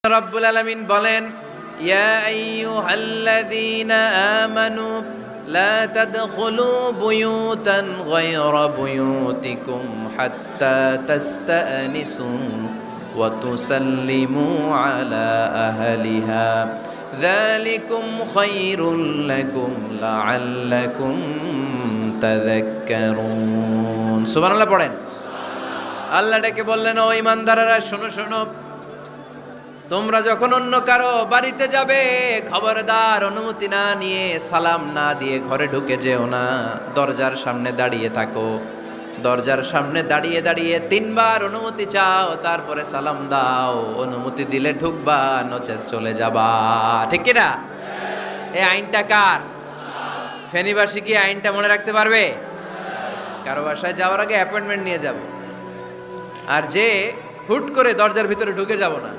রব্বুল আলামিন বলেন, ইয়া আইয়ুহাল্লাযীনা আমানু লা তাদখুলু বুয়ুতান গায়রা বুয়ুতিকুম হাত্তা তাস্তানিসু ওয়া তুসাল্লিমু আলা আহলিহা যালিকুম খায়রুল লাকুম লাআল্লাকুম তাযাক্কারুন। সুবহানাল্লাহ পড়েন। আল্লাহ ডেকে বললেন, ও ঈমানদারেরা শোনো শোনো, তোমরা যখন অন্য কারো বাড়িতে যাবে খবরদার অনুমতি না নিয়ে সালাম না দিয়ে ঘরে ঢুকে যেও না। দরজার সামনে দাঁড়িয়ে থাকো, দরজার সামনে দাঁড়িয়ে দাঁড়িয়ে 3 বার অনুমতি চাও, তারপরে সালাম দাও। অনুমতি দিলে ঢুকবা, নচেত চলে যাবা। ঠিক কি না? এই আইনটা কার? ফেনীবাসী কি আইনটা মনে রাখতে পারবে? কারো বাসায় যাওয়ার আগে অ্যাপয়েন্টমেন্ট নিয়ে যাব, আর যে হুট করে দরজার ভিতরে ঢুকে যাব না।